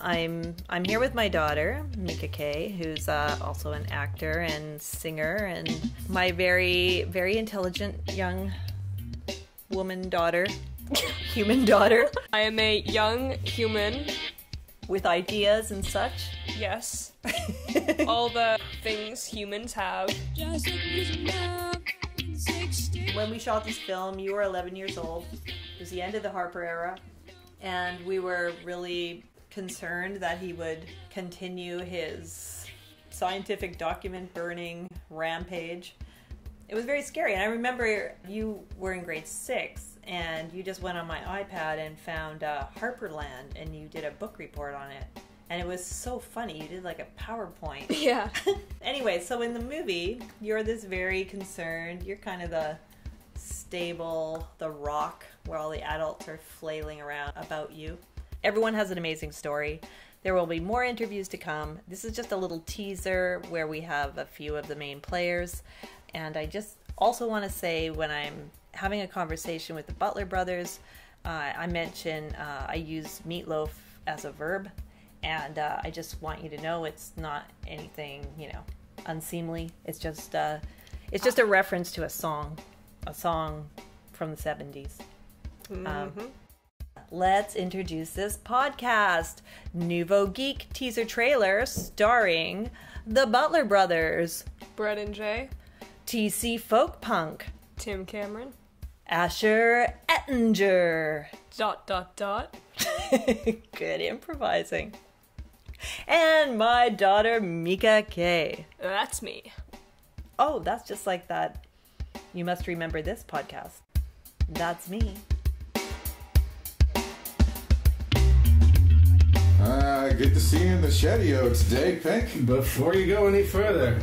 I'm here with my daughter, Mika K, who's also an actor and singer, and my very, very intelligent young woman daughter, human daughter. I am a young human. With ideas and such. Yes. All the things humans have. When we shot this film, you were 11 years old. It was the end of the Harper era, and we were really concerned that he would continue his scientific document burning rampage. It was very scary, and I remember you were in grade 6 and you just went on my iPad and found Harperland and you did a book report on it, and it was so funny. You did like a PowerPoint. Yeah. Anyway, so in the movie you're this very concerned, you're kind of the stable, the rock where all the adults are flailing around about you. Everyone has an amazing story. There will be more interviews to come. This is just a little teaser where we have a few of the main players. And I just also want to say, when I'm having a conversation with the Butler brothers, I mention I use meatloaf as a verb. And I just want you to know it's not anything, unseemly. It's just a reference to a song from the 70s. Mm-hmm. Let's introduce this podcast. Nouveau Geek teaser trailer starring the Butler brothers. Brett and Jay. TC Folk Punk. Tim Cameron. Asher Ettinger. ... Good improvising. And my daughter Mika K. That's me. Oh, that's just like that You Must Remember This podcast. That's me. Good to see you in the Shedio today, Pink. Before you go any further,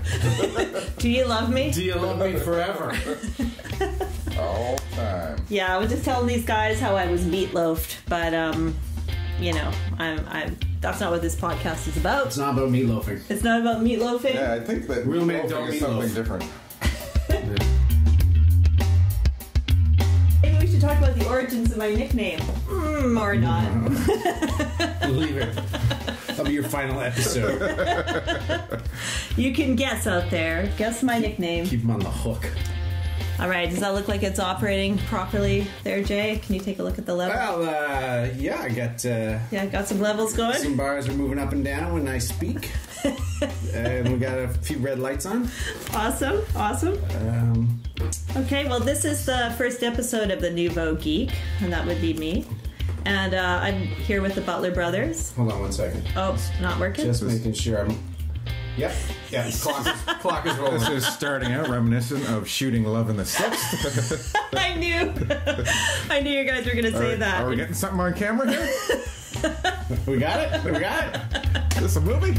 do you love me? Do you love me forever? All time. Yeah, I was just telling these guys how I was meatloafed, but I'm that's not what this podcast is about. It's not about meatloafing. It's not about meatloafing? Yeah, I think that real men don't is something different. Maybe we should talk about the origins of my nickname. Or not. Leave it. That'll be your final episode. You can guess out there. Guess my nickname. Keep them on the hook. All right. Does that look like it's operating properly there, Jay? Can you take a look at the level? Well, yeah, I got... got some levels going? Some bars are moving up and down when I speak. And we got a few red lights on. Awesome. Okay, well, this is the first episode of the Nouveau Geek, and that would be me. And I'm here with the Butler brothers. Hold on 1 second. Oh, not working? Just making sure I'm... Yep. Yeah, clock is rolling. This is starting out reminiscent of Shooting Love in the Sixth. I knew you guys were going to say that. Are we getting something on camera here? We got it? Is this a movie?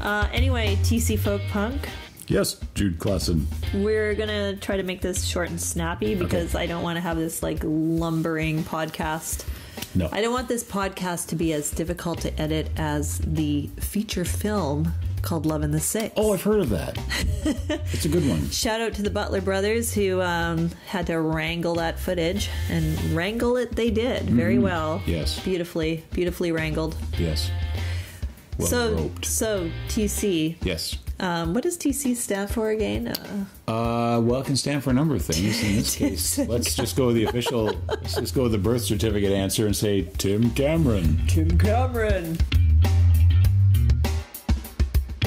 Anyway, TC Folk Punk. Yes, Jude Clausen. We're going to try to make this short and snappy because I don't want to have this lumbering podcast. No. I don't want this podcast to be as difficult to edit as the feature film called Love in the Six. Oh, I've heard of that. It's a good one. Shout out to the Butler brothers who had to wrangle that footage, and wrangle it they did very well. Yes. Beautifully wrangled. Yes. Well roped. So TC. Yes. What does TC stand for again? Well, it can stand for a number of things. In this case, let's just go with the official. Let's just go with the birth certificate answer and say Tim Cameron. Tim Cameron.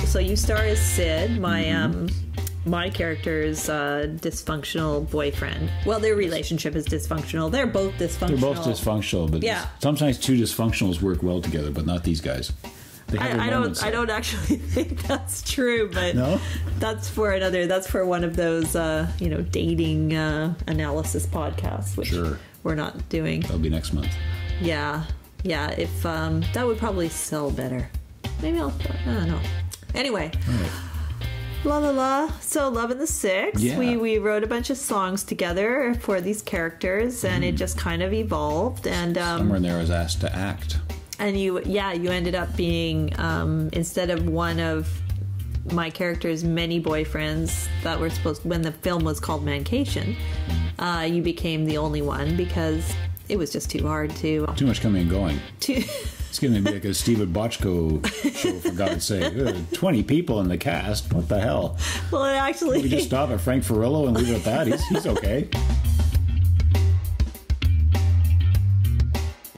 So you star as Sid, my character's dysfunctional boyfriend. Well, their relationship is dysfunctional. They're both dysfunctional. They're both dysfunctional, but sometimes two dysfunctions work well together, but not these guys. I don't actually think that's true, but no? That's for one of those dating analysis podcasts, which we're not doing. That'll be next month. Yeah, if that would probably sell better. Maybe I don't know. Anyway, la la la. So Love in the Six. Yeah. We wrote a bunch of songs together for these characters, and it just kind of evolved. And somewhere in there I was asked to act. And you ended up being, instead of one of my character's many boyfriends that were supposed, when the film was called Mancation, you became the only one because it was just too hard to. Too much coming and going. To It's going to be like a Steven Bochco show, for God's sake. 20 people in the cast. What the hell? well, it actually. We just stop at Frank Ferrillo and leave it at that. He's okay.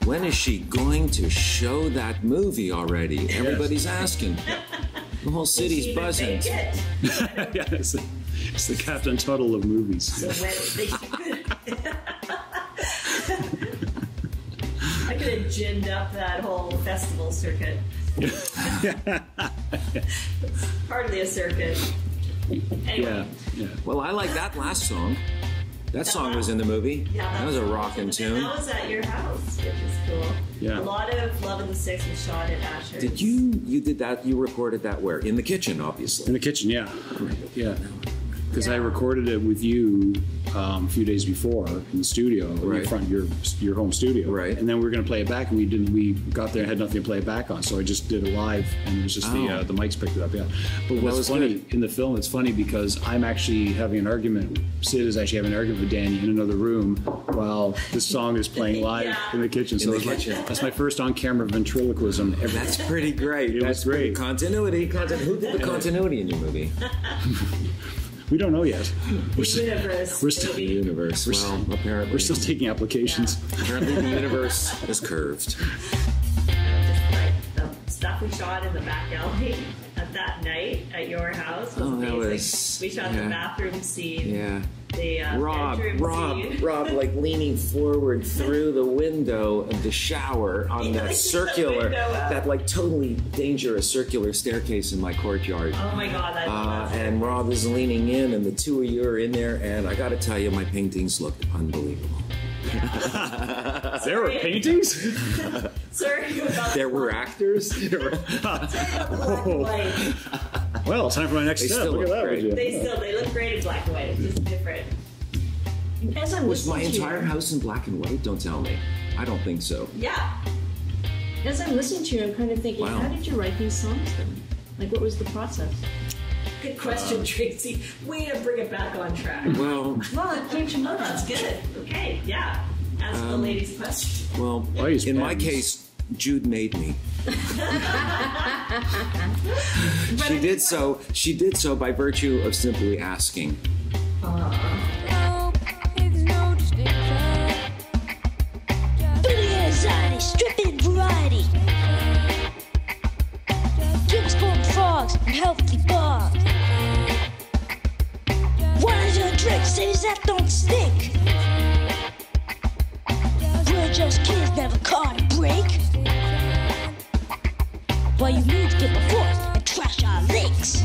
When is she going to show that movie already? Everybody's asking. The whole city's buzzing. Yeah, it's the Captain Tuttle of movies. I could have ginned up that whole festival circuit. It's hardly a circuit. Anyway. Yeah. Well, I like that last song. That song was in the movie. Yeah, that was a rockin' and tune. that was at your house, which is cool. Yeah. A lot of Love in the Six was shot at Asher. Did you did that? You recorded that where? In the kitchen, obviously. In the kitchen, yeah. Because I recorded it with you a few days before in the studio, Right. in front of your home studio. Right. And then we were going to play it back, and we got there and had nothing to play it back on, so I just did it live, and it was just the mics picked it up, yeah. But Well, that what's was funny, good. in the film, it's funny because I'm actually having an argument, Sid is actually having an argument with Danny in another room while this song is playing live in the kitchen. So the it's like- kitchen. that's my first on-camera ventriloquism ever. That's pretty great. It was That's great. Continuity. Who did the continuity in your movie? We don't know yet. The universe. We're still, The universe. Well, apparently. we're still taking applications. Apparently the universe is curved. Just like the stuff we shot in the back alley at that night at your house was Oh, that amazing. was- We shot yeah. the bathroom scene. Yeah. The bedroom scene. Rob, like leaning forward through the window of the shower on Yeah, that like circular, the window out. that like totally dangerous circular staircase in my courtyard. Oh my god, that's And Rob is leaning in, and the two of you are in there, and I got to tell you, my paintings looked unbelievable. There were paintings? sorry about There were actors. white. Well, time for my next They step. still Look at look that. great. would you? They look great in black and white. It's just different. As I'm Was my listening to you- entire house in black and white? Don't tell me. I don't think so. Yeah. As I'm listening to you, I'm kind of thinking, Wow. how did you write these songs then? Like, what was the process? Good question, Tracy. Way to bring it back on track. Well, Well, it came to Oh, mind. that's good. Okay, yeah. Ask the ladies question. well. Why use In my pens? case, Jude made me. She did so. She did so by virtue of simply asking. Stripping variety. Gives corn frogs and healthy bugs. One of your drinks says that don't stink. We're just kids, never caught a break. Well, you need to get the force and trash our lakes.